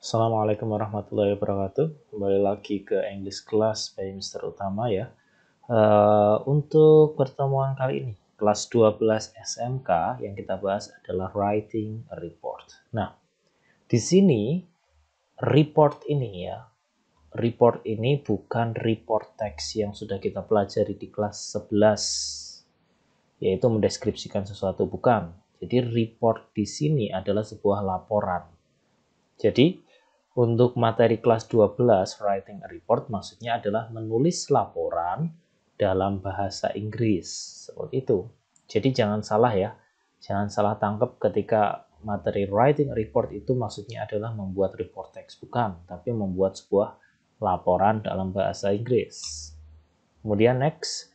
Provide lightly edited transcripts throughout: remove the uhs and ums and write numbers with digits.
Assalamualaikum warahmatullahi wabarakatuh. Kembali lagi ke English Class by Mr. Utama ya. Untuk pertemuan kali ini, kelas 12 SMK yang kita bahas adalah writing a report. Nah, di sini report ini bukan report teks yang sudah kita pelajari di kelas 11, yaitu mendeskripsikan sesuatu, bukan. Jadi report di sini adalah sebuah laporan. Jadi untuk materi kelas 12 writing a report maksudnya adalah menulis laporan dalam bahasa Inggris. Seperti itu. Jadi jangan salah ya. Jangan salah tangkap ketika materi writing a report itu maksudnya adalah membuat report teks, bukan, tapi membuat sebuah laporan dalam bahasa Inggris. Kemudian next,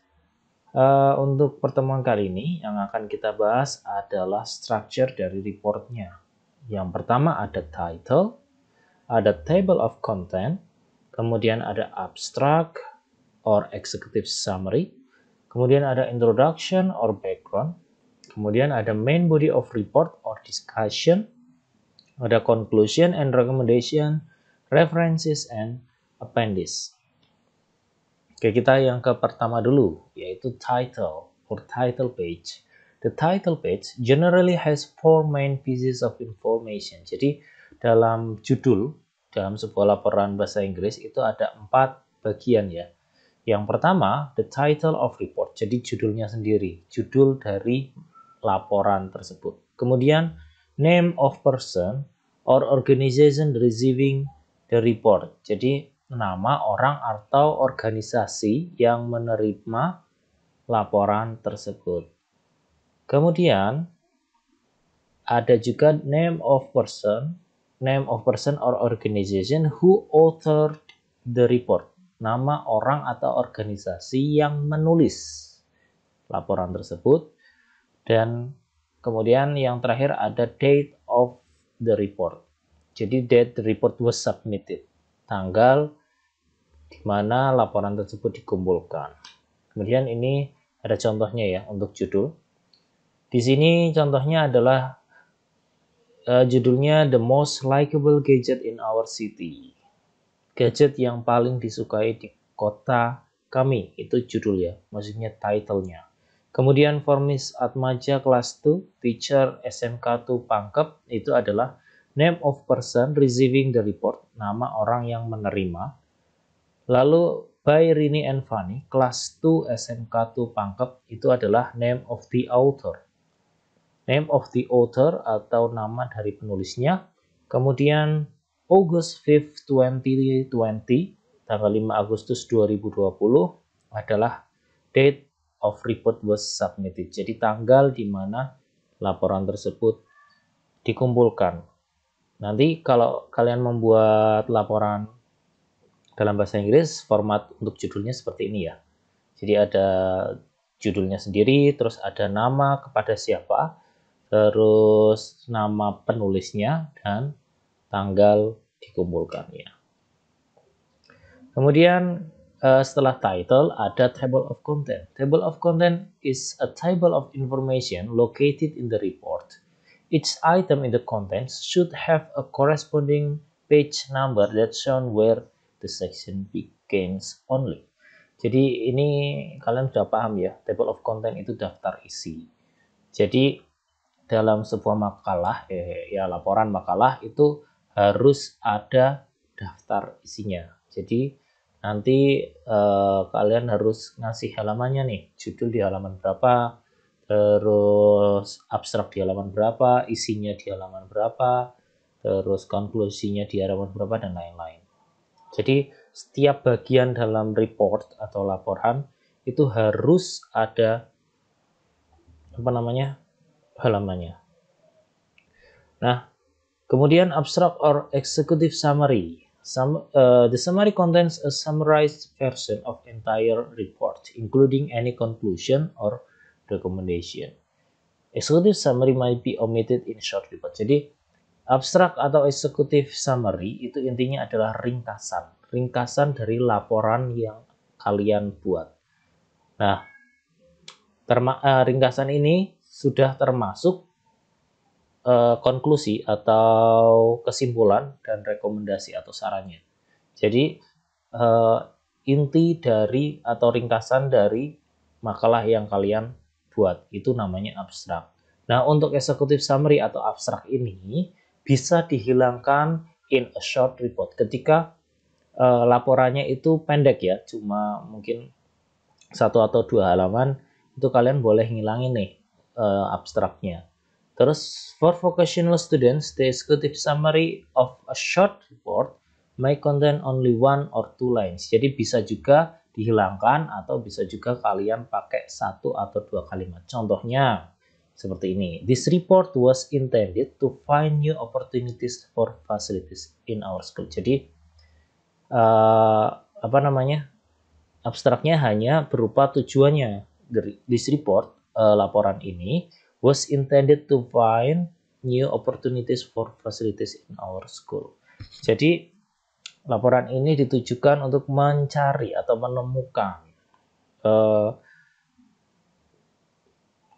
untuk pertemuan kali ini yang akan kita bahas adalah structure dari reportnya. Yang pertama ada title, ada table of content, kemudian ada abstract or executive summary, kemudian ada introduction or background, kemudian ada main body of report or discussion, ada conclusion and recommendation, references and appendix. Oke, kita yang ke pertama dulu, yaitu title or title page. The title page generally has four main pieces of information. Jadi dalam judul, dalam sebuah laporan bahasa Inggris itu ada 4 bagian ya. Yang pertama, the title of report. Jadi judulnya sendiri, judul dari laporan tersebut. Kemudian name of person or organization receiving the report. Jadi nama orang atau organisasi yang menerima laporan tersebut. Kemudian ada juga name of person or organization who authored the report. Nama orang atau organisasi yang menulis laporan tersebut. Dan kemudian yang terakhir ada date of the report. Jadi date the report was submitted. Tanggal di mana laporan tersebut dikumpulkan. Kemudian ini ada contohnya ya untuk judul. Di sini contohnya adalah judulnya The Most Likeable Gadget in Our City. Gadget yang paling disukai di kota kami, itu judul ya, maksudnya title-nya. Kemudian for Miss Atmaja kelas 2, teacher SMK 2 Pangkep, itu adalah name of person receiving the report, nama orang yang menerima. Lalu by Rini and Fanny, kelas 2 SMK 2 Pangkep, itu adalah name of the author. Name of the author atau nama dari penulisnya. Kemudian August 5th 2020, tanggal 5 Agustus 2020 adalah date of report was submitted. Jadi tanggal di mana laporan tersebut dikumpulkan. Nanti kalau kalian membuat laporan dalam bahasa Inggris, format untuk judulnya seperti ini ya. Jadi ada judulnya sendiri, terus ada nama kepada siapa, terus nama penulisnya, dan tanggal dikumpulkannya. Kemudian setelah title ada table of content. Table of content is a table of information located in the report. Each item in the contents should have a corresponding page number that shown where the section begins only. Jadi ini kalian sudah paham ya, table of content itu daftar isi. Jadi dalam sebuah makalah, laporan makalah itu harus ada daftar isinya. Jadi nanti kalian harus ngasih halamannya nih, judul di halaman berapa, terus abstrak di halaman berapa, isinya di halaman berapa, terus konklusinya di halaman berapa, dan lain-lain. Jadi setiap bagian dalam report atau laporan itu harus ada halamannya. Nah, kemudian abstract or executive summary. The summary contains a summarized version of entire report, including any conclusion or recommendation. Executive summary might be omitted in short report. Jadi abstrak atau executive summary itu intinya adalah ringkasan dari laporan yang kalian buat. Nah, ringkasan ini sudah termasuk konklusi atau kesimpulan dan rekomendasi atau sarannya. Jadi inti dari atau ringkasan dari makalah yang kalian buat itu namanya abstrak. Nah, untuk executive summary atau abstrak ini bisa dihilangkan in a short report ketika laporannya itu pendek ya, cuma mungkin 1 atau 2 halaman, itu kalian boleh ngilangin nih abstraknya. Terus for vocational students, the executive summary of a short report may contain only 1 or 2 lines. Jadi bisa juga dihilangkan atau bisa juga kalian pakai 1 atau 2 kalimat. Contohnya seperti ini. This report was intended to find new opportunities for facilities in our school. Jadi apa namanya? Abstraknya hanya berupa tujuannya. This report, laporan ini, was intended to find new opportunities for facilities in our school. Jadi, laporan ini ditujukan untuk mencari atau menemukan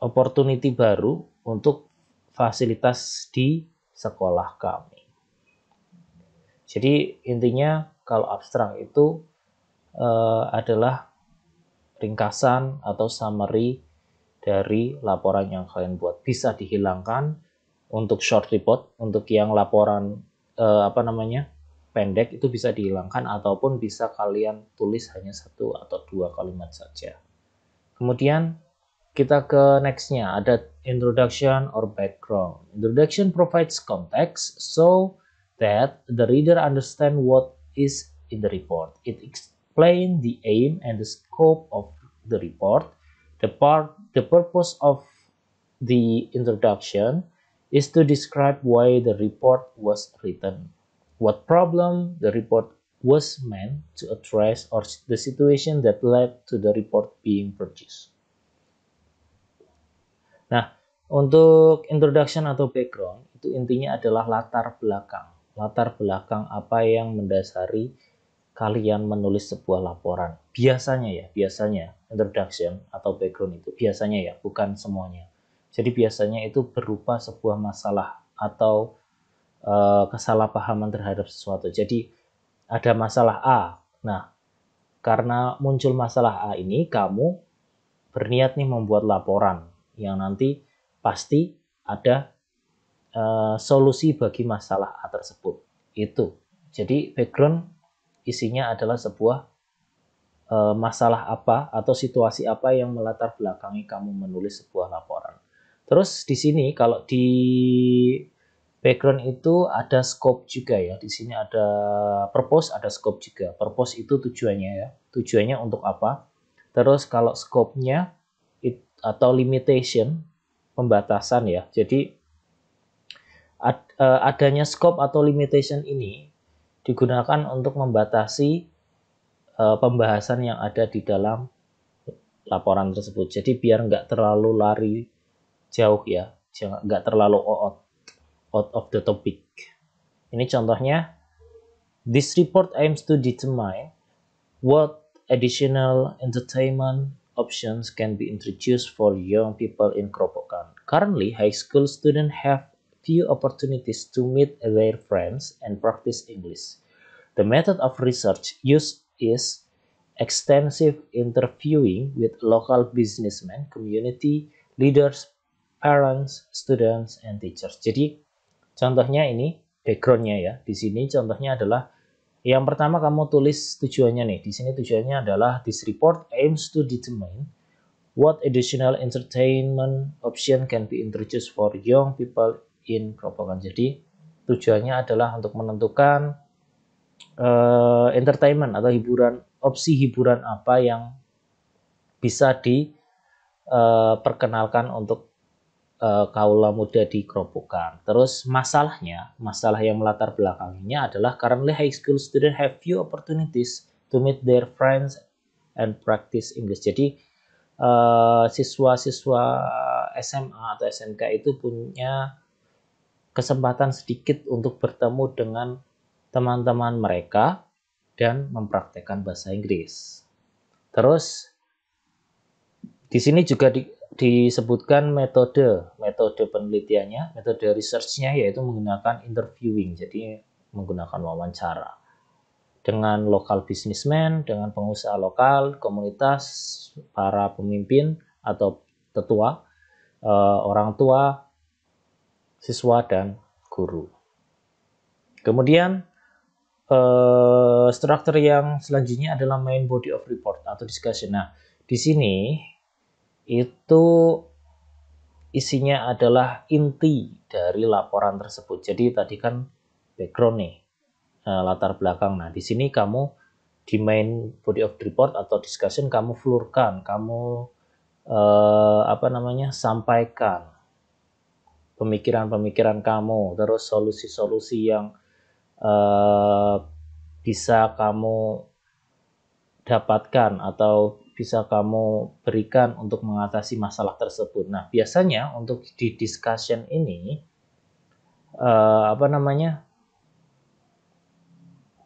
opportunity baru untuk fasilitas di sekolah kami. Jadi, intinya kalau abstrak itu adalah ringkasan atau summary dari laporan yang kalian buat. Bisa dihilangkan untuk short report, untuk yang laporan pendek itu bisa dihilangkan ataupun bisa kalian tulis hanya 1 atau 2 kalimat saja. Kemudian kita ke nextnya, ada introduction or background. Introduction provides context so that the reader understand what is in the report. It explains the aim and the scope of the report. The purpose of the introduction is to describe why the report was written, what problem the report was meant to address, or the situation that led to the report being produced. Nah, untuk introduction atau background, itu intinya adalah latar belakang. Latar belakang apa yang mendasari kalian menulis sebuah laporan. Biasanya introduction atau background itu biasanya ya, bukan semuanya. Jadi biasanya itu berupa sebuah masalah atau kesalahpahaman terhadap sesuatu. Jadi ada masalah A. Nah, karena muncul masalah A ini, kamu berniat nih membuat laporan yang nanti pasti ada solusi bagi masalah A tersebut. Itu. Jadi background isinya adalah sebuah masalah apa atau situasi apa yang melatar belakangi kamu menulis sebuah laporan. Terus di sini kalau di background itu ada scope juga ya. Di sini ada purpose, ada scope juga. Purpose itu tujuannya ya. Tujuannya untuk apa? Terus kalau scope-nya atau limitation, pembatasan ya. Jadi adanya scope atau limitation ini digunakan untuk membatasi pembahasan yang ada di dalam laporan tersebut. Jadi biar nggak terlalu lari jauh ya, nggak terlalu out of the topic. Ini contohnya, this report aims to determine what additional entertainment options can be introduced for young people in Grobogan. Currently, high school students have few opportunities to meet their friends and practice English. The method of research used is extensive interviewing with local businessmen, community leaders, parents, students, and teachers. Jadi contohnya ini backgroundnya ya. Di sini contohnya adalah yang pertama kamu tulis tujuannya nih. Di sini tujuannya adalah this report aims to determine what additional entertainment option can be introduced for young people in Grobogan. Jadi tujuannya adalah untuk menentukan entertainment atau opsi hiburan apa yang bisa diperkenalkan untuk kaula muda di Grobogan. Terus masalah yang melatar belakanginya adalah currently high school students have few opportunities to meet their friends and practice English. Jadi siswa-siswa SMA atau SMK itu punya kesempatan sedikit untuk bertemu dengan teman-teman mereka dan mempraktekkan bahasa Inggris. Terus di sini juga disebutkan metode metode penelitiannya, metode research-nya yaitu menggunakan interviewing, jadi menggunakan wawancara dengan lokal businessman, dengan pengusaha lokal, komunitas, para pemimpin atau tetua, orang tua, siswa, dan guru. Kemudian struktur yang selanjutnya adalah main body of report atau discussion. Nah, di sini itu isinya adalah inti dari laporan tersebut. Jadi tadi kan background nih, latar belakang. Nah, di sini kamu di main body of report atau discussion kamu flurkan, kamu sampaikan pemikiran-pemikiran kamu, terus solusi-solusi yang bisa kamu dapatkan atau bisa kamu berikan untuk mengatasi masalah tersebut. Nah, biasanya untuk di discussion ini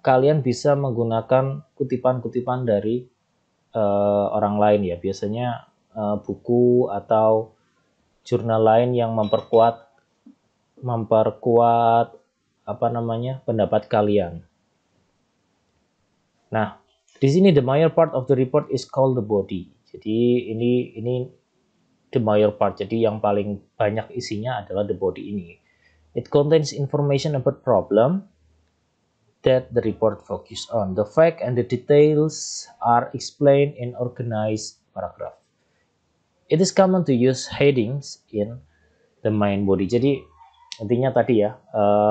kalian bisa menggunakan kutipan-kutipan dari orang lain ya. Biasanya buku atau jurnal lain yang memperkuat pendapat kalian. Nah, di sini the major part of the report is called the body. Jadi ini the major part. Jadi yang paling banyak isinya adalah the body ini. It contains information about problem that the report focus on. The fact and the details are explained in organized paragraph. It is common to use headings in the main body. Jadi intinya tadi ya,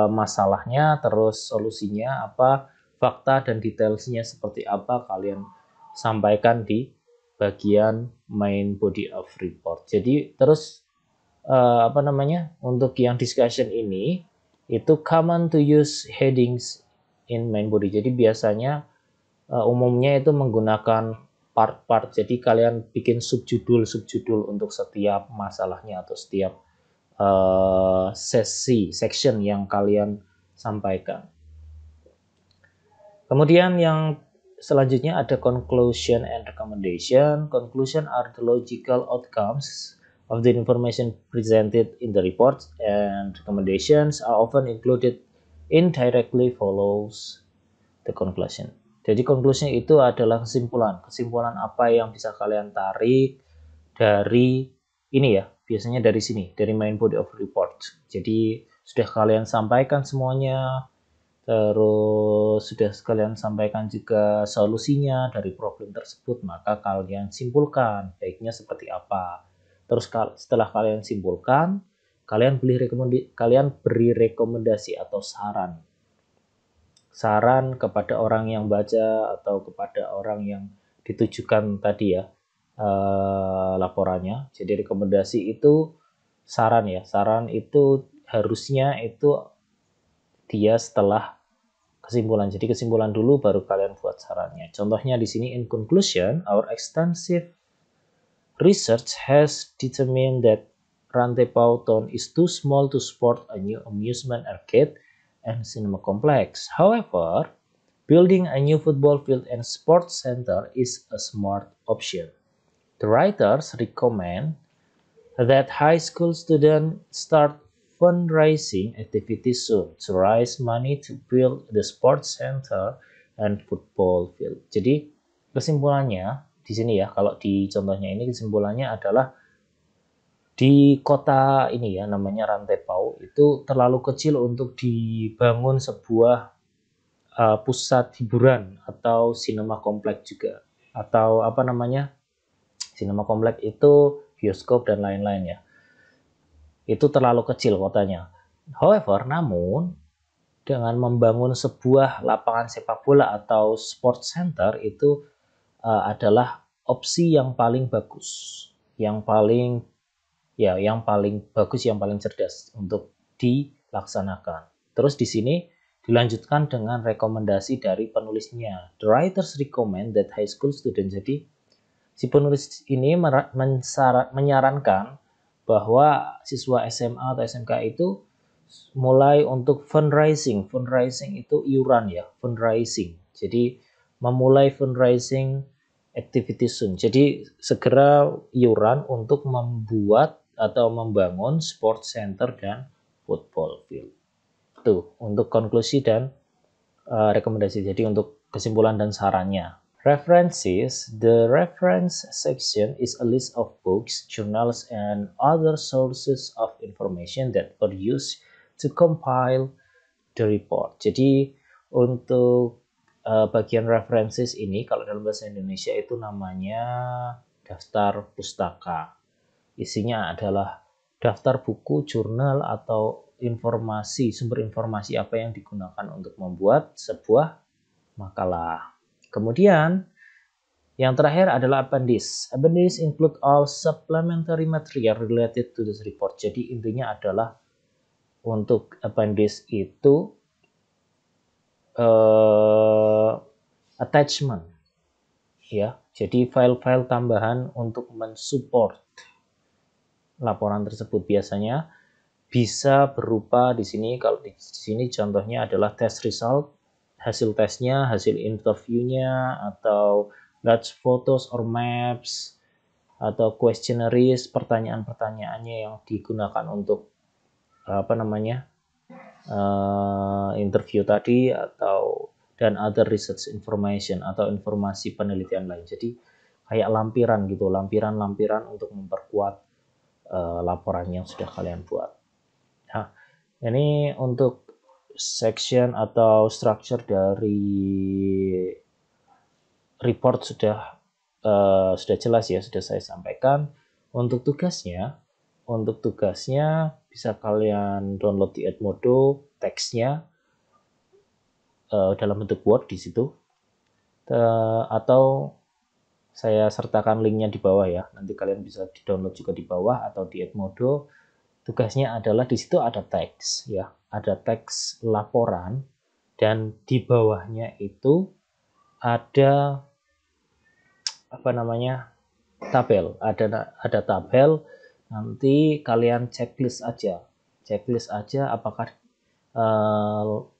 masalahnya, terus solusinya apa, fakta dan detailsnya seperti apa kalian sampaikan di bagian main body of report. Jadi terus untuk yang discussion ini itu common to use headings in main body. Jadi biasanya umumnya itu menggunakan part-part. Jadi kalian bikin subjudul untuk setiap masalahnya atau setiap section yang kalian sampaikan. Kemudian yang selanjutnya ada conclusion and recommendation. Conclusion are the logical outcomes of the information presented in the report, and recommendations are often included indirectly follows the conclusion. Jadi conclusion itu adalah kesimpulan apa yang bisa kalian tarik dari ini ya, biasanya dari sini, dari main body of report. Jadi sudah kalian sampaikan semuanya, terus sudah kalian sampaikan juga solusinya dari problem tersebut, maka kalian simpulkan baiknya seperti apa. Terus setelah kalian simpulkan, kalian beri rekomendasi atau saran kepada orang yang baca atau kepada orang yang ditujukan tadi ya, laporannya. Jadi rekomendasi itu saran ya. Saran itu harusnya itu dia setelah kesimpulan. Jadi kesimpulan dulu baru kalian buat sarannya. Contohnya di sini, in conclusion, our extensive research has determined that Rantepao Town is too small to support a new amusement arcade and cinema complex. However, building a new football field and sports center is a smart option. The writers recommend that high school students start fundraising activities soon to raise money to build the sports center and football field. Jadi kesimpulannya di sini ya, kalau di contohnya ini kesimpulannya adalah di kota ini ya, namanya Rantepao, itu terlalu kecil untuk dibangun sebuah pusat hiburan atau sinema kompleks juga, atau sinema kompleks itu bioskop dan lain-lain ya. Itu terlalu kecil kotanya. However, namun dengan membangun sebuah lapangan sepak bola atau sports center itu adalah opsi yang paling bagus, yang paling bagus, yang paling cerdas untuk dilaksanakan. Terus di sini dilanjutkan dengan rekomendasi dari penulisnya. The writers recommend that high school students. Jadi si penulis ini menyarankan bahwa siswa SMA atau SMK itu mulai untuk fundraising. Fundraising itu iuran ya, fundraising. Jadi memulai fundraising activity soon. Jadi segera iuran untuk membuat atau membangun sport center dan football field. Itu untuk konklusi dan rekomendasi. Jadi untuk kesimpulan dan sarannya. References. The reference section is a list of books, journals, and other sources of information that were used to compile the report. Jadi untuk bagian references ini kalau dalam bahasa Indonesia itu namanya daftar pustaka. Isinya adalah daftar buku, jurnal, atau informasi, sumber informasi apa yang digunakan untuk membuat sebuah makalah. Kemudian yang terakhir adalah appendix. Appendix include all supplementary material related to this report. Jadi intinya adalah untuk appendix itu attachment, ya. Jadi file-file tambahan untuk mensupport laporan tersebut biasanya bisa berupa di sini. Kalau di sini contohnya adalah test result, hasil tesnya, hasil interviewnya, atau large photos or maps, atau questionnaires, pertanyaan-pertanyaannya yang digunakan untuk interview tadi, atau dan other research information atau informasi penelitian lain. Jadi kayak lampiran gitu, lampiran-lampiran untuk memperkuat laporan yang sudah kalian buat. Nah, ini untuk section atau structure dari report sudah jelas ya, sudah saya sampaikan. Untuk tugasnya bisa kalian download di Edmodo teksnya dalam bentuk Word di situ, atau saya sertakan linknya di bawah ya. Nanti kalian bisa di-download juga di bawah atau di Edmodo. Tugasnya adalah di situ ada teks ya, ada teks laporan, dan di bawahnya itu ada tabel, ada tabel. Nanti kalian checklist aja apakah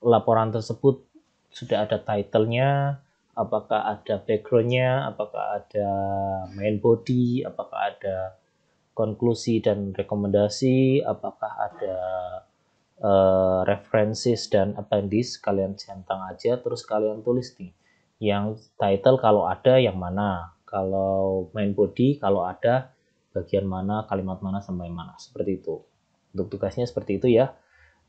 laporan tersebut sudah ada title-nya, apakah ada background-nya, apakah ada main body, apakah ada konklusi dan rekomendasi, apakah ada references dan appendix. Kalian centang aja, terus kalian tulis nih, yang title kalau ada yang mana, kalau main body kalau ada bagian mana, kalimat mana sampai mana, seperti itu. Untuk tugasnya seperti itu ya.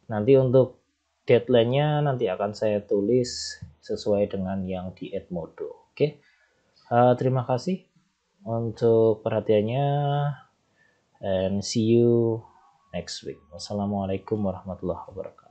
Nanti untuk deadline-nya nanti akan saya tulis sesuai dengan yang di Edmodo. Oke. Terima kasih untuk perhatiannya, and see you next week. Wassalamualaikum warahmatullahi wabarakatuh.